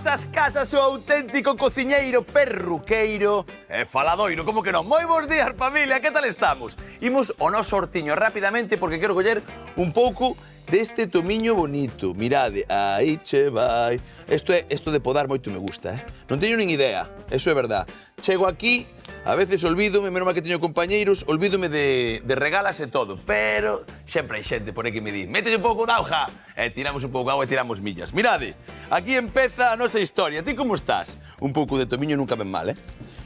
vosas casas o auténtico cociñeiro perruqueiro e faladoiro, como que non? Moi bons días, familia, que tal estamos? Imos ao noso hortiño rapidamente porque quero coller un pouco deste tomiño bonito. Mirade, aí che vai. Isto de podar moito me gusta, Non teño nin idea, eso é verdad. Chego aquí, a veces olvídome, menos mal que teño compañeiros, olvídome de regalas e todo, pero sempre hai xente por aí que me di, métete un pouco de auga, e tiramos un pouco de auga e tiramos millas. Mirade, aquí empeza a nosa historia. Ti como estás? Un pouco de tomiño nunca ven mal,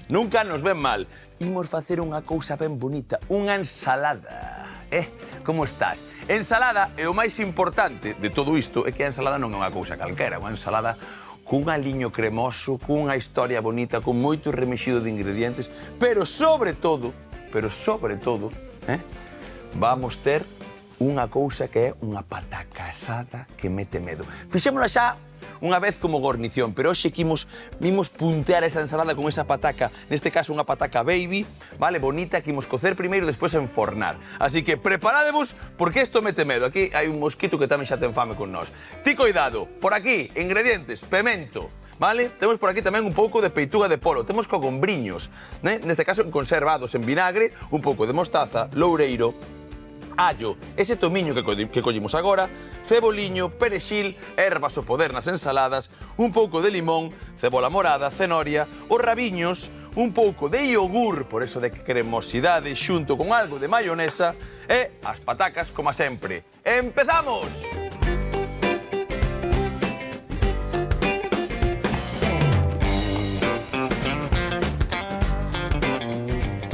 Nunca nos ven mal. Imos facer unha cousa ben bonita, unha ensalada. Como estás? Ensalada é o máis importante de todo isto, é que a ensalada non é unha cousa calquera, unha ensalada cun aliño cremoso, cunha historia bonita, con moito remexido de ingredientes, pero sobre todo, vamos ter unha cousa que é unha pataca asada que mete medo. Fixémola xa unha vez como gornición, pero hoxe imos puntear esa ensalada con esa pataca, neste caso unha pataca baby, vale, bonita, que imos cocer primeiro e despois enfornar. Así que preparadevos, porque isto mete medo. Aquí hai un mosquito que tamén xa ten fame con nós. Ti coidado, por aquí, ingredientes, pemento, vale? Temos por aquí tamén un pouco de peituga de polo, temos cogombriños, neste caso conservados en vinagre, un pouco de mostaza, loureiro, allo, ese tomiño que collimos agora, ceboliño, perexil, ervas o poder nas ensaladas, un pouco de limón, cebola morada, cenoria, os rabiños, un pouco de iogur, por eso de cremosidade, xunto con algo de mayonesa, e as patacas, como sempre. ¡Empezamos!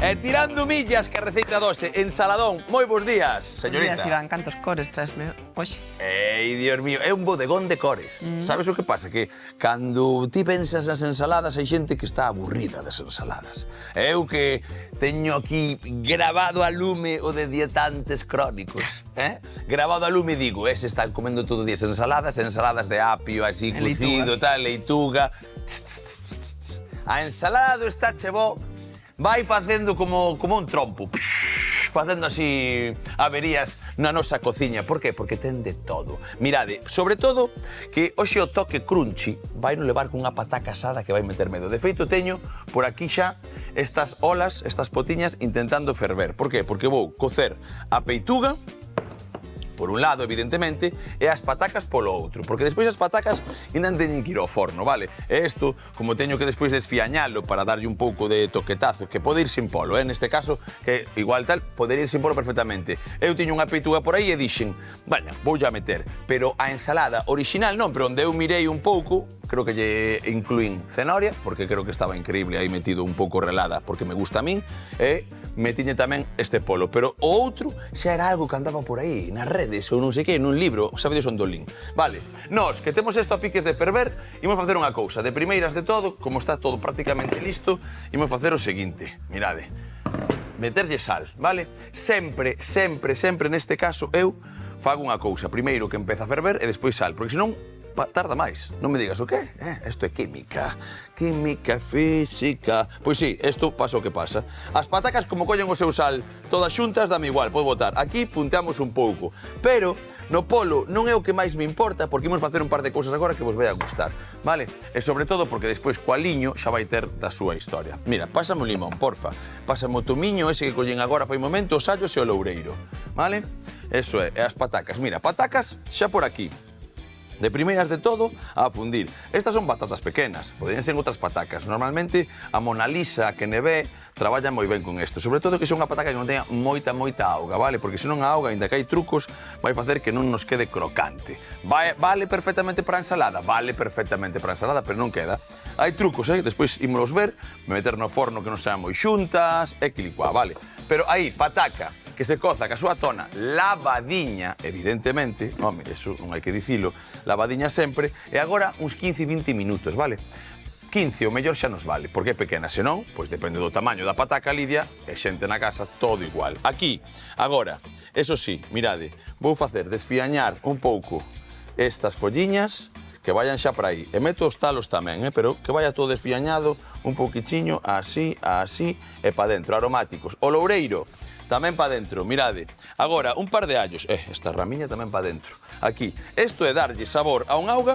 E tirando millas que a receita dose, ensaladón. Moi bons días, señorita. Bons días, Iván, cantos cores trasme hoxe. Ei, Dios mío, é un bodegón de cores. Sabes o que pasa? Que cando ti pensas nas ensaladas hai xente que está aburrida das ensaladas. Eu que teño aquí grabado a lume o de dietantes crónicos, Grabado a lume digo, se están comendo todo días ensaladas de apio, así, cocido, tal, leituga. A ensalada do está chebo vai facendo como un trompo, facendo así averías na nosa cociña. Por qué? Porque ten de todo. Mirade, sobre todo, que hoxe o toque crunchy vai non levar cunha pataca asada que vai meter medo. De feito, teño por aquí xa estas olas, estas potiñas, intentando ferver. Por qué? Porque vou cocer a peituga, por un lado, evidentemente, e as patacas polo outro, porque despois as patacas ainda teñen que ir ao forno, vale? E isto, como teño que despois desfiañalo para darlle un pouco de toquetazo, que pode ir sin polo, neste caso, que igual tal, podería ir sin polo perfectamente. Eu tiño unha peituga por aí e dixen, vaña, vou a meter, pero a ensalada original non, pero onde eu mirei un pouco, creo que lle incluín cenoria, porque creo que estaba increíble aí metido un pouco relada, porque me gusta a min, e metiñe tamén este polo. Pero o outro xa era algo que andaba por aí, nas redes, ou non sei que, nun libro, sabedes onde o lin. Vale, nós, que temos isto a piques de ferver, imos facer unha cousa. De primeiras de todo, como está todo prácticamente listo, imos facer o seguinte. Mirade, meterlle sal, vale? Sempre neste caso, eu fago unha cousa. Primeiro que empeza a ferver e despois sal, porque senón tarda máis. Non me digas o qué? Isto é química. Química, física. Pois sí, isto pasa o que pasa. As patacas, como collen o seu sal todas xuntas, dame igual, podo botar. Aquí punteamos un pouco. Pero no polo non é o que máis me importa, porque imos facer un par de cousas agora que vos vai a gustar, vale? E sobre todo porque despois co aliño xa vai ter da súa historia. Mira, pásame o limón, porfa. Pásame o tomiño, ese que collen agora fai un momento, os allos e o loureiro, vale? Eso é, e as patacas. Mira, patacas xa por aquí. De primeiras de todo, a fundir. Estas son patatas pequenas, poderían ser outras patacas. Normalmente, a Mona Lisa, que neve, traballa moi ben con isto. Sobre todo que sea unha pataca que non tenha moita auga, vale? Porque senón a auga, ainda que hai trucos, vai facer que non nos quede crocante. Vale perfectamente para a ensalada? Vale perfectamente para a ensalada, pero non queda. Hai trucos, Despois ímolos ver, meter no forno que non sean moi xuntas, e que licuá, vale? Pero aí, pataca, que se coza ca súa tona lavadiña, evidentemente, home, eso non hai que dicilo, lavadiña sempre, e agora uns 15-20 minutos, vale? 15 o mellor xa nos vale, porque é pequena, senón, pois depende do tamaño da pataca, Lidia, e xente na casa, todo igual. Aquí, agora, eso sí, mirade, vou facer desfiañar un pouco estas folliñas, que vayan xa para aí. E meto os talos tamén, pero que vaya todo desfiañado, un pouquichiño, así, e pa dentro, aromáticos. O loureiro, tamén pa dentro, mirade. Agora, un par de allos, esta ramiña tamén pa dentro. Aquí, isto é darlle sabor a un auga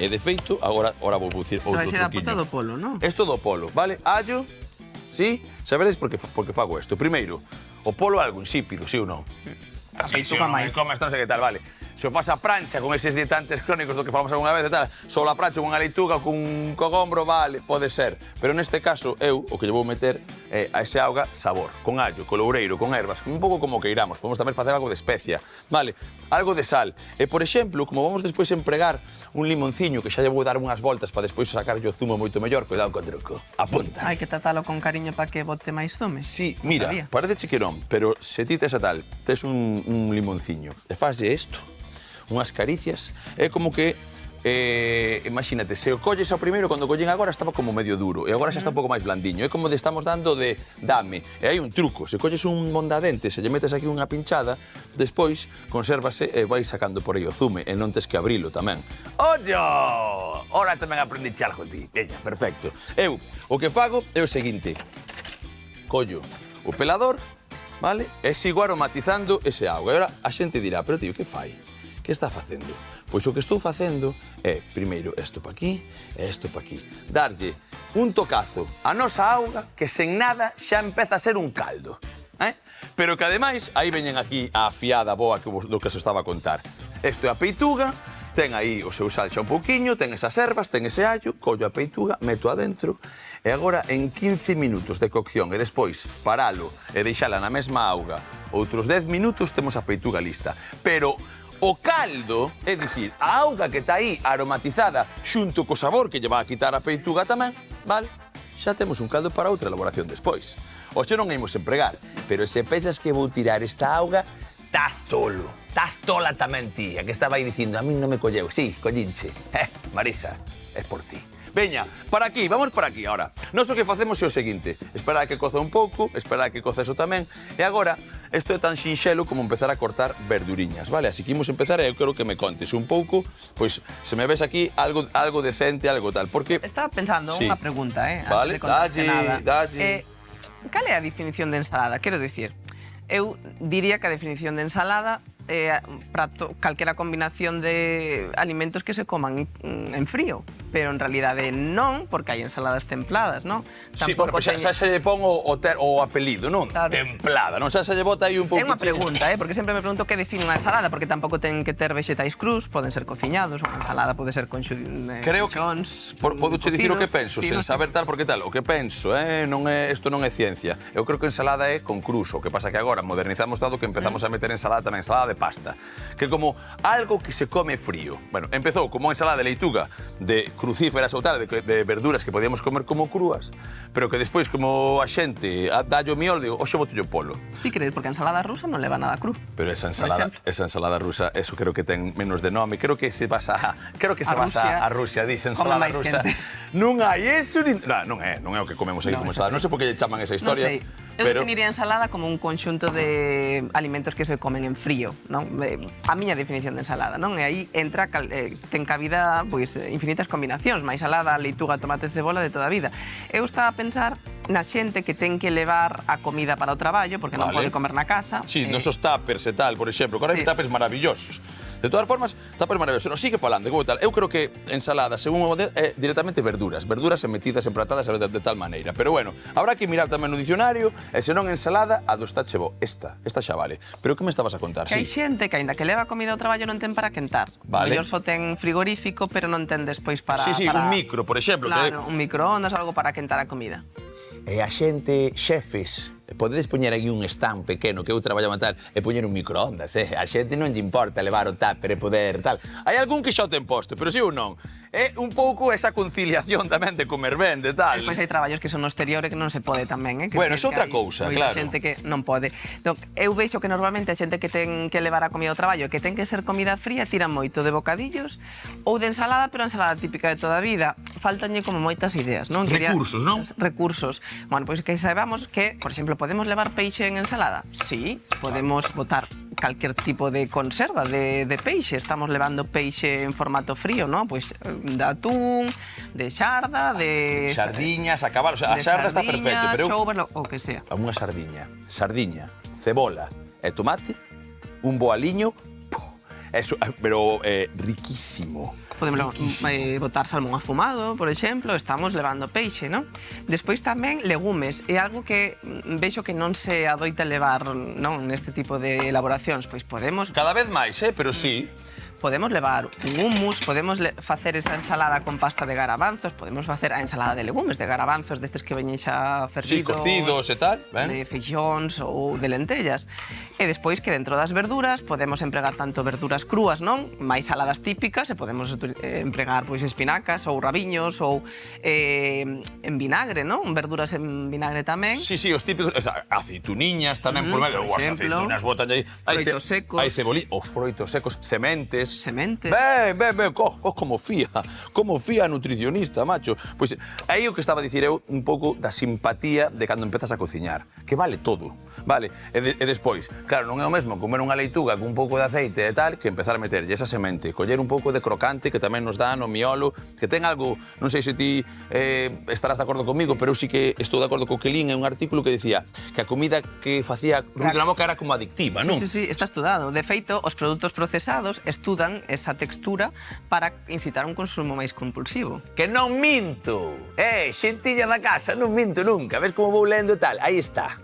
E de feito, agora vou dicir outro vai ser a pota truquiño. do polo, non? Isto do polo, vale? Allo, sí, sabedes por que fago isto. Primeiro, o polo é algo insípido, sí ou non? A peituga máis. Comas non sei que tal, vale. Se o faz a prancha con eses dietantes crónicos do que falamos algunha vez e tal, só a prancha con unha leituga, con un cogombro, vale, pode ser. Pero neste caso, eu, o que lle vou meter a ese auga, sabor. Con allo, con loureiro, con ervas, un pouco como queiramos. Podemos tamén facer algo de especia, vale? Algo de sal. E, por exemplo, como vamos despois empregar un limonciño, que xa lle vou dar unhas voltas para despois sacar o zumo moito mellor, cuidado co truco. Apunta. Hai que tratalo con cariño para que bote máis zume. Sí, mira, parece que non, pero se ti tes a tal, tes un limonciño e faslle isto, unhas caricias, é como que, imagínate, se o colles ao primeiro, cando o collen agora estaba como medio duro, e agora xa está un pouco máis blandiño, é como de estamos dando de dame, e hai un truco, se colles un mondadente, se lle metes aquí unha pinchada, despois consérvase e vai sacando por aí o zume, e non tes que abrilo tamén. Ollo! Ora tamén aprendiche algo ti, veña, perfecto. Eu, o que fago é o seguinte, collo o pelador, vale? E sigo aromatizando ese auga. E agora a xente dirá, pero tío, que fai? Que está facendo? Pois o que estou facendo é, primeiro, isto pa aquí e isto pa aquí. Darlle un tocazo a nosa auga que sen nada xa empeza a ser un caldo. Pero que ademais, aí veñen aquí a afiada boa do que se estaba a contar. Isto é a peituga, ten aí o seu sal xa un pouquiño, ten esas ervas, ten ese allo, collo a peituga, meto adentro, e agora en 15 minutos de cocción e despois paralo e deixala na mesma auga outros 10 minutos temos a peituga lista. Pero o caldo, é dicir, a auga que está aí aromatizada xunto co sabor que lle va a quitar a peituga tamén, vale? Xa temos un caldo para outra elaboración despois. Oxe non imos empregar, pero se pensas que vou tirar esta auga, estás tolo. Estás tola tamén ti, a que estaba aí dicindo, a mí non me colleu. Sí, collinche. Marisa, é por ti. Veña, para aquí, vamos para aquí ahora. Nós o que facemos é o seguinte, esperar a que coza un pouco, esperar a que coza eso tamén, e agora, isto é tan sinxelo como empezar a cortar verduriñas, vale? Así que imos empezar e eu quero que me contes un pouco, pois, se me ves aquí, algo decente, algo tal, porque... Estaba pensando unha pregunta, Vale, dalle. Cal é a definición de ensalada? Quero dicir, eu diría que a definición de ensalada é calquera combinación de alimentos que se coman en frío, pero en realidade non, porque hai ensaladas templadas, non? Sí, bueno, xa se lle pon o apelido, non? Claro. Templada, non? Xa se lle bota aí un pouco... É unha pregunta, porque sempre me pregunto que define unha ensalada, porque tampouco ten que ter vegetais crus, poden ser cociñados, unha ensalada pode ser con creo que, podo che dicir o que penso, sen saber tal, porque tal, o que penso, isto non é ciencia. Eu creo que ensalada é con crus, o que pasa que agora modernizamos todo que empezamos a meter ensalada tamén, ensalada de pasta, que como algo que se come frío. Bueno, empezou como ensalada de leituga, de crucíferas ou tal, de verduras que podíamos comer como crúas, pero que despois, como a xente dallo miolo, digo, oxe botello polo. Ti crees, porque a ensalada rusa non leva nada cru. Pero esa ensalada rusa, eso creo que ten menos de nome, creo que se basa a Rusia, dice ensalada rusa. Non hai eso, non é o que comemos aí como ensalada. Non sei por que lle chaman esa historia. Non sei. Eu definiría ensalada como un conxunto de alimentos que se comen en frío, non? A miña definición de ensalada, non? E aí entra, ten cabida, pois, infinitas combinacións, máis salada, leituga, tomate, cebola, de toda a vida. Eu estaba a pensar na xente que ten que levar a comida para o traballo, porque non pode comer na casa. Sí, nosos tuppers e tal, por exemplo, que hai tuppers maravillosos. De todas formas, tuppers maravillosos. Non, sigue falando, como tal. Eu creo que ensalada, según o modelo, é directamente verduras metidas, empratadas de tal maneira. Pero bueno, habrá que mirar tamén no dicionario, e se non ensalada, a do está chevo. Esta xa vale. Pero que me estabas a contar? Que hai xente que, aínda que leva comida ao traballo, non ten para quentar. Mellor só ten frigorífico, pero non ten despois para... Sí, un micro, por exemplo. Claro, un microondas, algo para quentar a comida. E a xente, xefes, podedes poñer aquí un stand pequeno que eu traballaba tal e poñer un microondas, a xente non lle importa levar o tupper e poder tal. Hai algún que xa o ten posto, pero si ou non. É un pouco esa conciliación tamén de comer ben, de tal. Despois hai traballos que son no exterior e que non se pode tamén, Bueno, é outra cousa, claro. Hai xente que non pode. Eu veixo que normalmente a xente que ten que levar a comida ao traballo e que ten que ser comida fría tira moito de bocadillos ou de ensalada, pero a ensalada típica de toda a vida. Faltanlle como moitas ideas, non? Recursos, non? Recursos. Bueno, pois que saibamos que, por exemplo, podemos levar peixe en ensalada? Sí, podemos botar calquer tipo de conserva de peixe. Estamos levando peixe en formato frío, non? Pois de atún, de xarda, de... Sardiñas, a cabalo. A xarda está perfecto, pero... o que sea. Unha sardiña, cebola e tomate, un bo aliño, eso, pero riquísimo. Podemos botar salmón afumado, por exemplo, estamos levando peixe, non? Despois tamén legumes, é algo que vexo que non se adoita levar, non, neste tipo de elaboracións, pois podemos... Cada vez máis, pero sí. Podemos levar un hummus, podemos facer esa ensalada con pasta de garabanzos, podemos facer a ensalada de legumes, de garabanzos, destes que veñen xa fervidos... Sí, cocidos e tal, ben? De feixóns ou de lentellas. E despois que dentro das verduras podemos empregar tanto verduras crúas, non? Mais saladas típicas, e podemos empregar pois espinacas ou rabiños ou en vinagre, non? Verduras en vinagre tamén. Sí, os típicos, aceituniñas tamén por medio, as aceitunas botan aí. Froitos secos. Hai cebolí, os froitos secos, sementes. Semente. Ben, como fía a nutricionista, macho. Pois aí o que estaba a dicir eu un pouco da simpatía de cando empezas a cociñar, que vale todo, vale? E despois, claro, non é o mesmo comer unha leituga con un pouco de aceite e tal, que empezar a meterlle esa semente, coller un pouco de crocante que tamén nos dá no miolo, que ten algo, non sei se ti estarás de acordo comigo, pero eu sí que estou de acordo co que lín en un artículo que dicía que a comida que facía ruido na boca era como adictiva, non? Sí, está estudado. De feito, os produtos procesados estudan esa textura para incitar un consumo máis compulsivo. Que non minto! Xentiña da casa, non minto nunca. Ves como vou lendo tal? Aí está,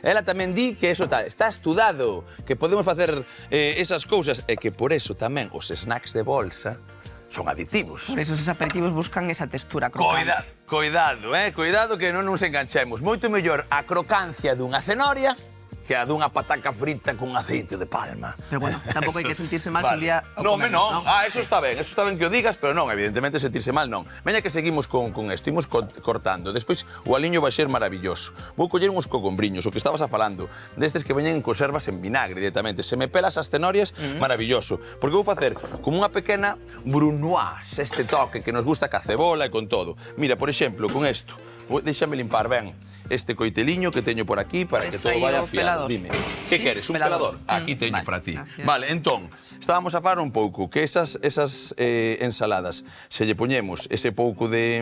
Ela tamén di que eso tal, está estudado, que podemos facer esas cousas e que por eso tamén os snacks de bolsa son aditivos. Por eso os aperitivos buscan esa textura crocante. Cuidado que non nos enganchemos. Moito mellor a crocancia dunha cenoria que a dunha pataca frita con aceite de palma. Pero bueno, tampouco hai que sentirse mal se un día o non, comemos, non? Eso está ben que o digas, pero non, evidentemente sentirse mal non. Veña que seguimos con isto, imos cortando. Despois o aliño vai ser maravilloso. Vou coller uns cogombriños, o que estabas a falando, destes que veñen en conservas en vinagre directamente. Se me pelas as cenorias, maravilloso. Porque vou facer como unha pequena brunoise, este toque que nos gusta ca cebola e con todo. Mira, por exemplo, con isto, déxame limpar ben este coiteliño que teño por aquí para que todo vaya afiado. Dime, que queres? Un pelador? Aquí teño para ti. Vale, entón, estábamos a falar un pouco que esas ensaladas, se lle poñemos ese pouco de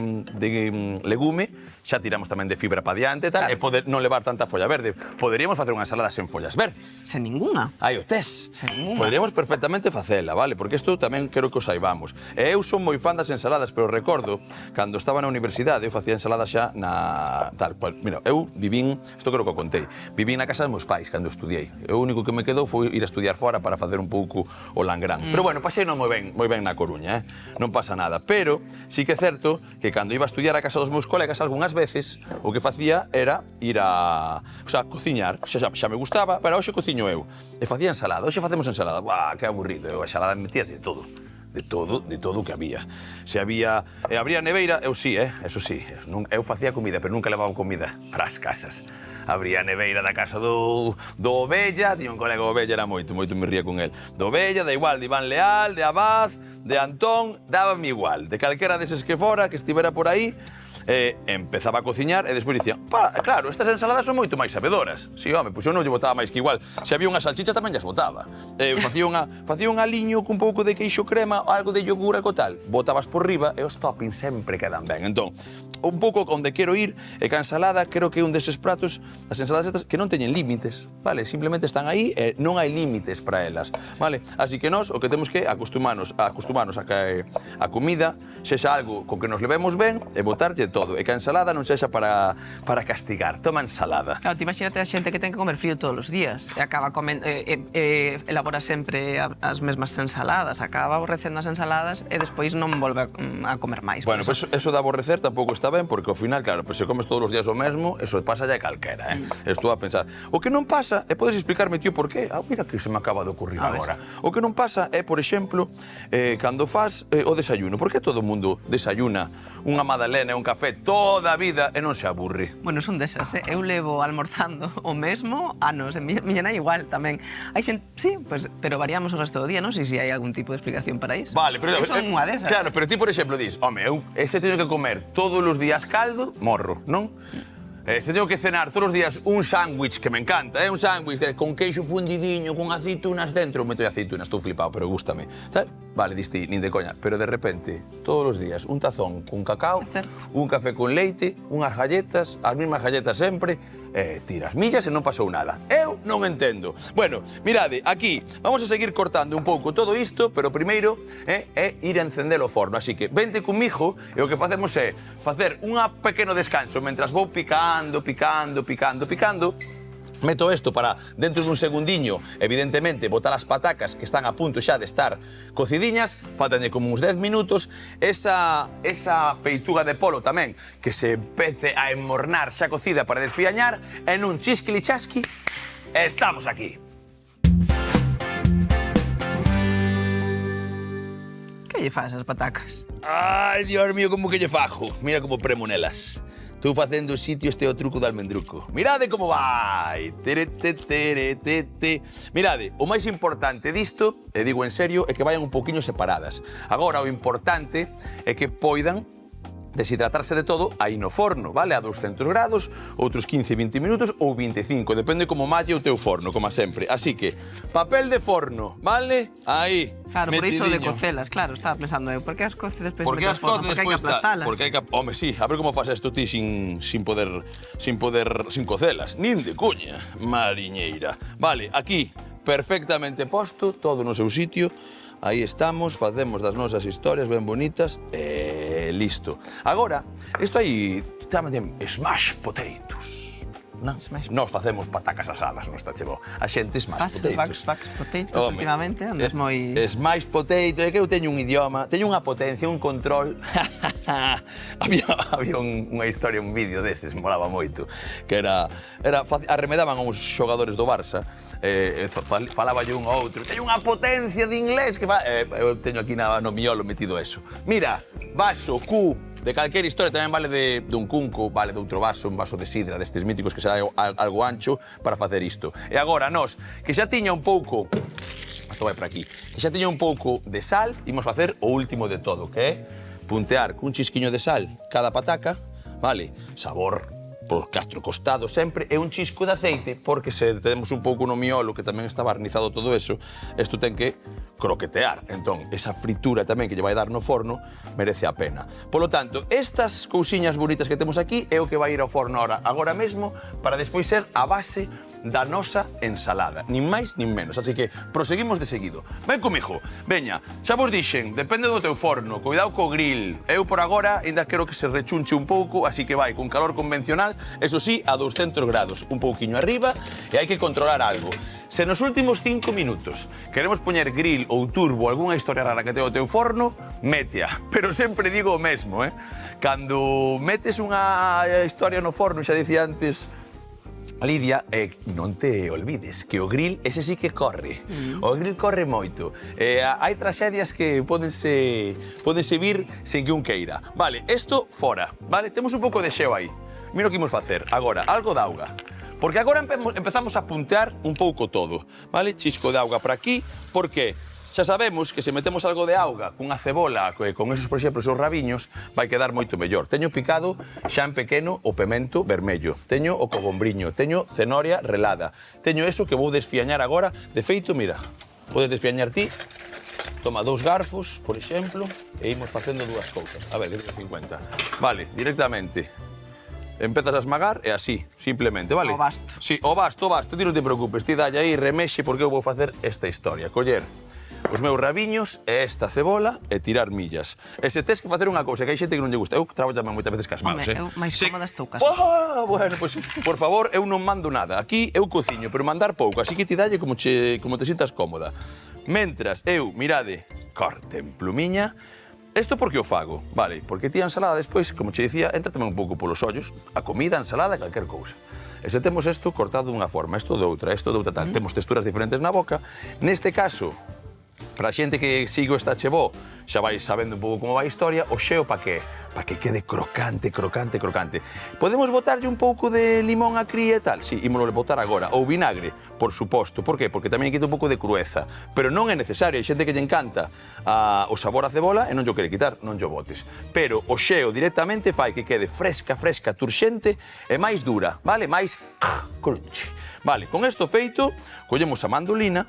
legume, xa tiramos tamén de fibra pa diante e tal, e pode non levar tanta folla verde. Poderíamos facer unha ensalada sen follas verdes. Sen ninguna. Aí o tes. Sen ninguna. Poderíamos perfectamente facela, vale? Porque isto tamén quero que o saibamos. E eu son moi fan das ensaladas, pero recordo, cando estaba na universidade, eu facía ensalada xa na... tal, mira, eu vivín, isto creo que o contei, vivín na casa dos meus pais cando estudiei. O único que me quedou foi ir a estudiar fora para facer un pouco o langrán. Pero bueno, pasei non moi ben na Coruña, non pasa nada. Pero sí que é certo que cando iba a estudiar a casa dos meus colegas, algunhas veces o que facía era ir a... o sea, cociñar. Xa me gustaba, pero hoxe cociño eu. E facía ensalada. Hoxe facemos ensalada. Buah, que aburrido. Eu a ensalada metía de todo. De todo o que había. Se había neveira, eu sí, eso sí. Eu facía comida, pero nunca levaba comida para as casas. Abría a neveira da casa do Ovella, tiña un colega Ovella, era moito me ría con el. Do Ovella, da igual, de Iván Leal, de Abad, de Antón, dábame igual. De calquera deses que fora, que estivera por aí, empezaba a cociñar e despois dicía, claro, estas ensaladas son moito máis sabedoras. Si, home, pois eu non lle botaba máis que igual. Se había unha salchicha tamén llas botaba. Facía un aliño cun pouco de queixo crema, algo de yogur, algo tal. Botabas por riba e os toppings sempre quedan ben. Entón, un pouco onde quero ir é que a ensalada creo que é un deses pratos, as ensaladas estas que non teñen límites, vale? Simplemente están aí e non hai límites para elas, vale? Así que nós o que temos que acostumarnos a que a comida sexa algo con que nos levemos ben e botarlle todo, e que a ensalada non sexa para castigar. Toma ensalada. Claro, te imagínate a xente que ten que comer frío todos os días e acaba elabora sempre as mesmas ensaladas, acaba aborrecendo as ensaladas e despois non volve a comer máis. Bueno, pues eso de aborrecer tampouco está ben, porque ao final, claro, pues se comes todos os días o mesmo, eso pasa ya calquera, Estou a pensar. O que non pasa, e podes explicarme, tío, por qué? Mira que se me acaba de ocurrir agora. O que non pasa é, por exemplo, cando fas o desayuno. Por que todo o mundo desayuna unha magdalena e un café toda a vida e non se aburre? Bueno, son desas, Eu levo almorzando o mesmo anos, miña nai igual tamén. Hai xente, sí, pues, pero variamos o resto do día, non sei se hai algún tipo de explicación para iso. Vale, pero... Eu son unha desas. Claro, pero ti, por exemplo, dis, home, eu ese teño que comer todos os días caldo, morro, non? Se tengo que cenar todos os días un sándwich, que me encanta, un sándwich con queixo fundidiño, con aceitunas dentro, meto aceitunas, estou flipado, pero gústame. Vale, diste, nin de coña, pero de repente, todos os días, un tazón con cacao, un café con leite, unhas galletas, as mismas galletas sempre, tiras millas e non pasou nada. Eu non entendo. Bueno, mirade, aquí vamos a seguir cortando un pouco todo isto, pero primeiro é ir a encender o forno. Así que vente comigo e o que facemos é facer un pequeno descanso mentras vou picando. Meto isto para, dentro dun segundiño, evidentemente, botar as patacas que están a punto xa de estar cocidiñas, faltanlle como uns 10 minutos, esa peituga de polo tamén, que se empece a enmornar xa cocida para desfiañar, en un chisquilichasqui, estamos aquí. Que lle faz as patacas? Ai, Dios mío, como que lle fajo. Mira como premo nelas. Estou facendo sitio este o truco do almendruco. Mirade como vai. Mirade, o máis importante disto, e digo en serio, é que vayan un pouquiño separadas. Agora, o importante é que poidan deshidratarse de todo aí no forno, vale? A 200 grados, outros 15-20 minutos ou 25, depende como malle o teu forno, como sempre. Así que, papel de forno, vale? Aí. Claro, por iso de cocelas, claro, estaba pensando eu. Por que as coces despois Por que as coces Porque hai que aplastalas. Porque hai que... Home, sí, a ver como faz isto ti sin cocelas. Nin de cuña, mariñeira. Vale, aquí, perfectamente posto, todo no seu sitio. Aí estamos, facemos das nosas historias ben bonitas e listo. Agora, isto aí chamalle smash potatoes. Nós facemos patacas asadas, non está chego. A xente smash potatoes. Smash potatoes, últimamente, andas moi... Smash potatoes, é que eu teño un idioma, teño unha potencia, un control. Había unha historia, un vídeo deses, molaba moito, que era arremedaban a uns xogadores do Barça, falaba yo un a outro, teño unha potencia de inglés que eu teño aquí no miolo metido eso. Mira, vaso, cu, de calquera historia, tamén vale dun cunco, vale de outro vaso, un vaso de sidra, destes míticos que xa algo ancho para facer isto. E agora, nós, que xa tiña un pouco, isto vai por aquí, que xa tiña un pouco de sal, imos facer o último de todo, que é puntear cun chisquiño de sal cada pataca, vale? Sabor por catro costados sempre, e un chisco de aceite, porque se tenemos un pouco no miolo, que tamén está barnizado todo eso, isto ten que croquetear. Entón, esa fritura tamén que lle vai dar no forno merece a pena. Polo tanto, estas cousiñas bonitas que temos aquí é o que vai ir ao forno agora mesmo, para despois ser a base da nosa ensalada. Nin máis, nin menos. Así que proseguimos de seguido. Ven comigo. Veña, xa vos dixen, depende do teu forno, cuidado co grill. Eu por agora ainda quero que se rechunche un pouco, así que vai con calor convencional, eso sí, a 200 grados, un pouquiño arriba, e hai que controlar algo. Se nos últimos 5 minutos queremos poñer grill ou turbo, algunha historia rara que te o teu forno, metea. Pero sempre digo o mesmo, Cando metes unha historia no forno, xa dicía antes Lidia, non te olvides que o grill, ese sí que corre. O grill corre moito. Hai traxedias que pódense vir sen que un queira. Vale, isto fora, vale? Temos un pouco de xeo aí. Mira o que imos facer. Agora, algo de auga. Porque agora empezamos a puntear un pouco todo, vale? Chisco de auga por aquí, porque xa sabemos que se metemos algo de auga cunha cebola, con esos, por exemplo, esos rabiños, vai quedar moito mellor. Teño picado xa en pequeno o pemento vermello, teño o cogombriño, teño cenoria relada, teño eso que vou desfiañar agora. De feito, mira, podes desfiañar ti. Toma 2 garfos, por exemplo, e imos facendo dúas cousas. A ver, que tengo 50. Vale, directamente. Empezas a esmagar e así, simplemente, vale? O basto. Sí, o basto, ti non te preocupes, ti dalle aí, remexe, porque eu vou facer esta historia. Coller os meus rabiños e esta cebola e tirar millas. E se tes que facer unha cousa, que hai xente que non lle gusta, eu traballo tamén moitas veces cas manos, eu máis cómoda estou cas. Bueno, pois, por favor, eu non mando nada. Aquí eu cociño, pero mandar pouco, así que ti dalle como te sintas cómoda. Mentras, eu, mirade, corte en plumiña. Isto por que o fago? Vale, porque ti a ensalada despois, como che dicía, entra tamén un pouco polos ollos, a comida, a ensalada, calquer cousa. E se temos isto cortado dunha forma, isto de outra tal, temos texturas diferentes na boca. Neste caso, para a xente que sigo esta chevó, xa vais sabendo un pouco como vai a historia, o xeo pa que? Pa que quede crocante, crocante, crocante. Podemos botarlle un pouco de limón a cría e tal? Si, ímolo botar agora. Ou vinagre, por suposto. Por qué? Porque tamén quita un pouco de crueza. Pero non é necesario, hai xente que lle encanta o sabor a cebola e non lle quere quitar, non lle botes. Pero o xeo directamente fai que quede fresca, fresca, turxente e máis dura, vale? Mais crunchy. Vale, con isto feito, collemos a mandolina,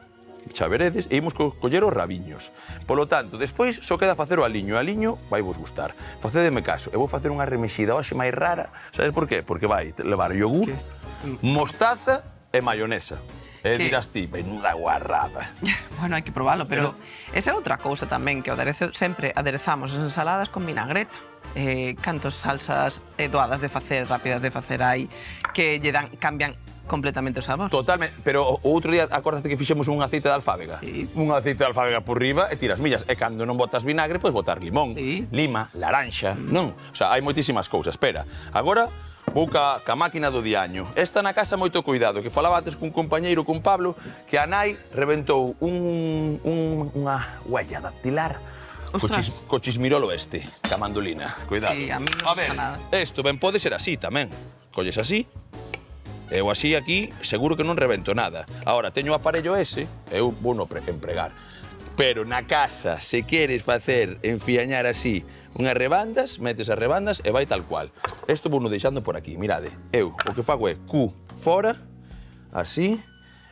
xa veredes, e imos coller os rabiños. Polo tanto, despois só queda facer o aliño. O aliño vai vos gustar. Facedeme caso, eu vou facer unha remexida hoxe máis rara. Sabes por qué? Porque vai levar yogur, mostaza e mayonesa. E dirás ti, menuda guarrada. Bueno, hai que probalo, pero esa é outra cousa tamén, que o aderezo sempre aderezamos as ensaladas con vinagreta. Cantos salsas doadas de facer, rápidas de facer hai, que lle dan, cambian completamente o sabor. Totalmente, pero o outro día acordaste que fixemos un aceite de alfábega? Sí. Un aceite de alfábega por riba e tiras millas. E cando non botas vinagre, podes botar limón, lima, laranxa, non? O sea, hai moitísimas cousas. Espera, agora vou ca máquina do diaño. Esta na casa moito cuidado, que falaba antes cun compañeiro, con Pablo, que a nai reventou unha huella dactilar co chismirolo este, ca mandolina. Cuidado. Sí, a mí non gusta nada. Isto ben pode ser así tamén. Colles así, eu así aquí seguro que non rebento nada. Ahora, teño o aparello ese, eu vou no empregar. Pero na casa, se queres facer enfiañar así unhas rebandas, metes as rebandas e vai tal cual. Isto vou no deixando por aquí, mirade. Eu o que fago é cu fora, así,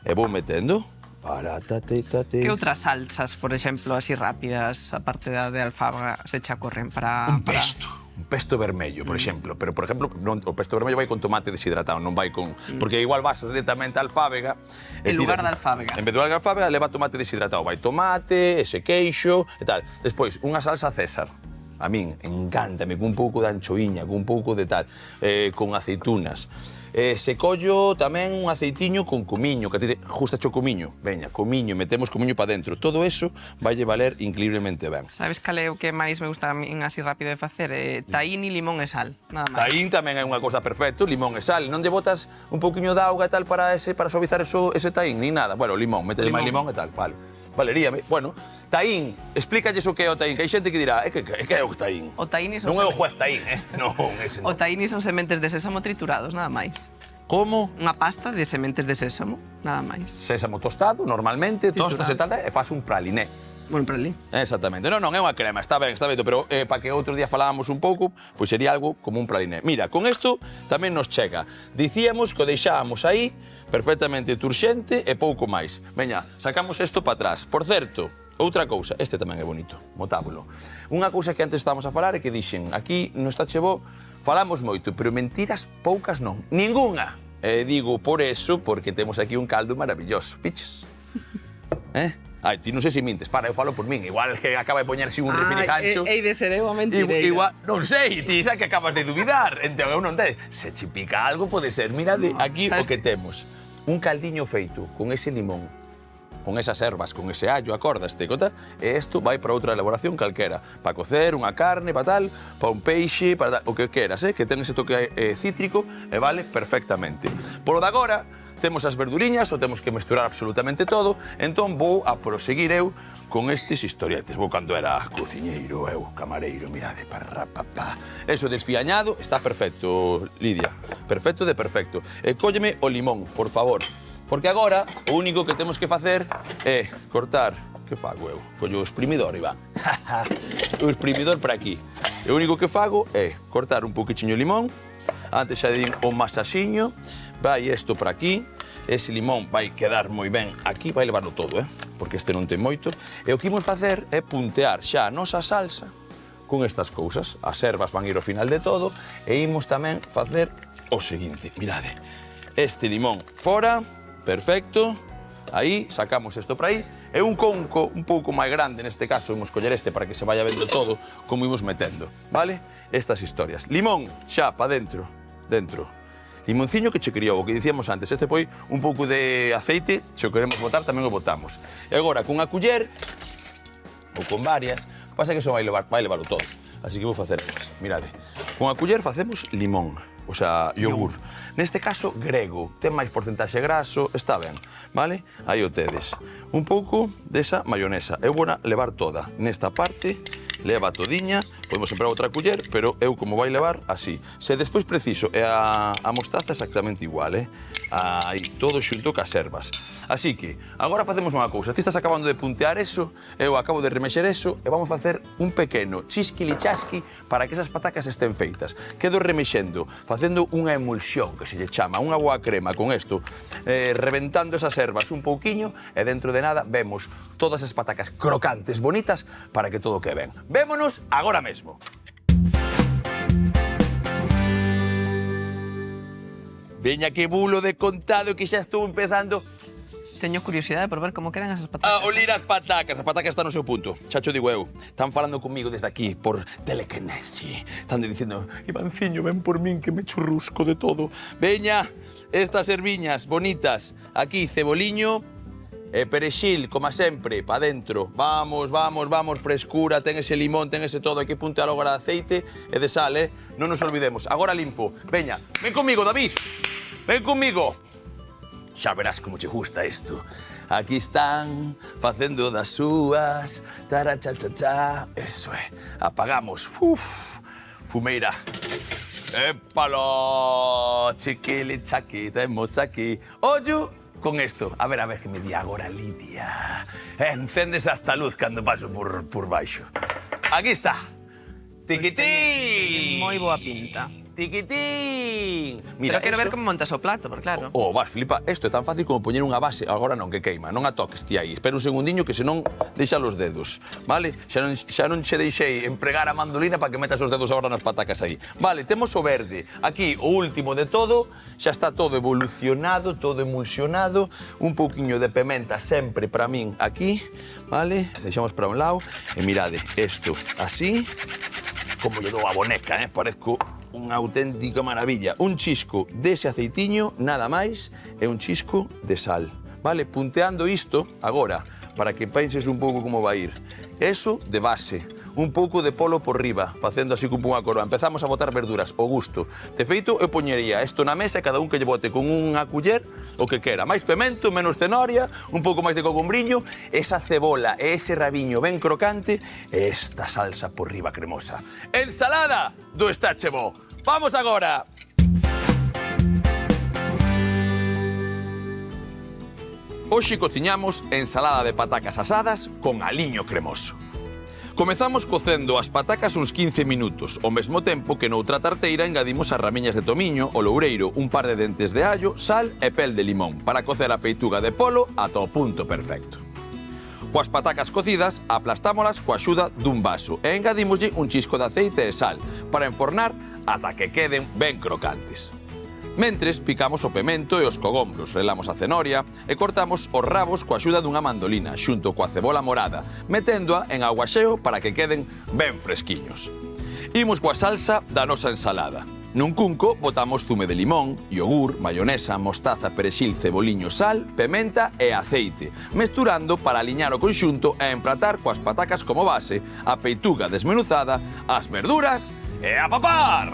e vou metendo. Que outras salsas, por exemplo, así rápidas, aparte da de alfábega, se che corren para... Un pesto vermello, por exemplo. Pero, por exemplo, o pesto vermello vai con tomate deshidratado, non vai con... Porque igual vas directamente á alfábega... En lugar da alfábega. En vez de alfábega, leva tomate deshidratado. Vai tomate, ese queixo e tal. Despois, unha salsa César. A min encántame, cun pouco de anchoiña, cun pouco de tal, con aceitunas. Se collo tamén un aceitiño con comiño, que a ti te gusta o comiño. Veña, comiño, metemos comiño para dentro. Todo eso vaille valer increíblemente ben. Sabes cal é o que máis me gusta a min así rápido de facer? Taín e limón e sal, nada máis. Taín tamén é unha cousa perfecta, limón e sal. Non lle botas un pouquiño de auga e tal para suavizar ese taín, ni nada. Bueno, limón, métele máis limón e tal, vale. Valeríame. Bueno, taín, explícalles o que é o taín, que hai xente que dirá, que é o taín? O taín son... Non é o juez taín, Non, ese non. O taín son sementes de sésamo triturados, nada máis. Como? Unha pasta de sementes de sésamo, nada máis. Sésamo tostado, normalmente, tostas e tal, e faz un praliné. Bueno, pralí. Exactamente. Non, é unha crema, está ben, pero para que outro día falábamos un pouco, pois sería algo como un praliné. Mira, con isto tamén nos chega. Dicíamos que o deixábamos aí, perfectamente turxente e pouco máis. Veña, sacamos isto para atrás. Por certo, outra cousa, este tamén é bonito, motábulo. Unha cousa que antes estábamos a falar é que dixen, aquí no Está Chevó falamos moito, pero mentiras poucas non, ningunha. E digo por eso, porque temos aquí un caldo maravilloso, piches. Ai, ti non sei se mintes, eu falo por min, igual que acaba de poñerse un refrigancho. Ei de ser eu a mentireira. Igual, non sei, ti xa que acabas de dubidar, entón eu non te... Se che pica algo, pode ser, mirade aquí o que temos. Un caldiño feito con ese limón, con esas ervas, con ese allo, acordaste, cota? E isto vai para outra elaboración calquera, para cocer unha carne, para tal, para un peixe, para o que queras, que ten ese toque cítrico e vale perfectamente. Polo de agora, temos as verduriñas, o temos que mesturar absolutamente todo, entón vou a proseguir eu con estes historietes. Vou cando era cociñeiro, eu, camareiro, mirade, parrapapá. Eso desfiañado está perfecto, Lidia, perfecto de perfecto. E cólleme o limón, por favor, porque agora o único que temos que facer é cortar, que fago eu? Collo o exprimidor, Iván. O exprimidor para aquí. E o único que fago é cortar un pouquichiño de limón, antes xa din o masaxiño, vai isto para aquí, ese limón vai quedar moi ben aquí, vai levarlo todo, porque este non ten moito, e o que imos facer é puntear xa a nosa salsa con estas cousas. As ervas van ir ao final de todo, e imos tamén facer o seguinte, mirade, este limón fora, perfecto, aí, sacamos isto para aí, e un conco un pouco máis grande, neste caso, imos coller este para que se vaya vendo todo como imos metendo, vale? Estas historias. Limón xa pa dentro, limonciño que che criou, o que dicíamos antes, este foi un pouco de aceite, se o queremos botar tamén o botamos. E agora, cunha culler, ou con varias, pasa que iso vai levarlo todo, así que vou facer elas. Mirade, cunha culler facemos limón, o sea, yogur. Neste caso, grego, ten máis porcentaxe graso, está ben, vale? Aí o tedes. Un pouco desa mayonesa. Eu vou levar toda nesta parte, leva todiña, podemos emprar outra culler, pero eu como vai levar así. Se despois preciso, e a mostaza exactamente igual, aí, todo xunto cas ervas. Así que, agora facemos unha cousa. Ti estás acabando de puntear eso, eu acabo de remexer eso, e vamos facer un pequeno chisquili-chasqui para que esas patacas estén feitas. Quedo remexendo, facendo unha emulsión, que se lle chama, unha boa crema con isto, reventando esas ervas un pouquiño, e dentro de nada vemos todas as patacas crocantes, bonitas, para que todo que ben. Vémonos agora mesmo. Veña que bulo de contado que xa estou empezando Teño curiosidade por ver como quedan esas patacas. a olir as patacas. A pataca está no seu punto. Xa cho digo eu. Están falando comigo desde aquí por telekinesi. Están dicindo, Ivanciño, ven por min que me churrusco de todo. Veña, estas erviñas bonitas. Aquí, ceboliño e perexil, como sempre, pa dentro. Vamos, vamos, vamos, frescura, ten ese limón, ten ese todo. Hai que puntear agora de aceite e de sal, Non nos olvidemos. Agora limpo. Veña, ven comigo, David. Ven comigo. Xa verás como che gusta isto. Aquí están, facendo das súas. Tarachachacha. Eso é. Apagamos. Fumeira. Épalo. Chiquili, chaqui, temos aquí. Ollo con isto. A ver que me di agora, Lidia. Encendes hasta luz cando paso por baixo. Aquí está. Tiquitín. Moi boa pinta. Tiquitín. Pero quero ver como montas o plato, porque claro. Vas, flipa, isto é tan fácil como poñer unha base, agora non, que queima, non a toques ti aí, espera un segundiño que senón deixa os dedos, vale? Xa non che deixei empregar a mandolina para que metas os dedos agora nas patacas aí. Vale, temos o verde, aquí o último de todo, xa está todo evolucionado, todo emulsionado, un pouquiño de pementa sempre para min aquí, vale? Deixamos para un lado, e mirade, isto así, como lle dou a boneca, parezco unha auténtica maravilla. Un chisco dese aceitiño, nada máis, e un chisco de sal. Vale, punteando isto, agora, para que penses un pouco como vai ir. Eso de base, un pouco de polo por riba, facendo así como unha coroa. Empezamos a botar verduras, o gusto. De feito, eu poñería isto na mesa e cada un que lle bote con unha culler o que quera. Máis pemento, menos cenoria, un pouco máis de cocombriño, esa cebola e ese rabiño ben crocante e esta salsa por riba cremosa. Ensalada do Estáchebo. Vamos agora! Hoxe cociñamos ensalada de patacas asadas con aliño cremoso. Comezamos cocendo as patacas uns 15 minutos, ao mesmo tempo que noutra tarteira engadimos as ramiñas de tomiño, o loureiro, un par de dentes de allo, sal e pel de limón, para cocer a peituga de polo ata o punto perfecto. Coas patacas cocidas, aplastámolas coa axuda dun vaso e engadímoslle un chisco de aceite e sal para enfornar ata que queden ben crocantes. Mentres, picamos o pemento e os cogombros, relamos a cenoria e cortamos os rabos coa axuda dunha mandolina xunto coa cebola morada, meténdoa en aguaxeo para que queden ben fresquiños. Imos coa salsa da nosa ensalada. Nun cunco botamos zume de limón, yogur, mayonesa, mostaza, perexil, ceboliño, sal, pementa e aceite, mesturando para aliñar o conxunto e empratar coas patacas como base, a peituga desmenuzada, as verduras e a papar!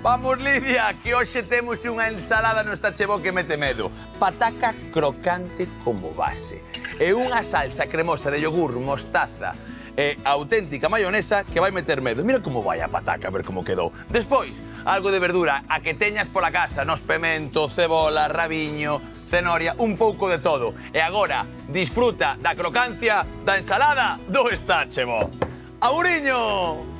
Vamos, Lidia, que hoxe temos unha ensalada no Estáchebo que mete medo. Pataca crocante como base. E unha salsa cremosa de yogur, mostaza e auténtica mayonesa que vai meter medo. Mira como vai a pataca, a ver como quedou. Despois, algo de verdura, a que teñas pola casa, nos pemento, cebola, rabiño, cenoria, un pouco de todo. E agora, disfruta da crocancia da ensalada do Estáchebo. Auriño!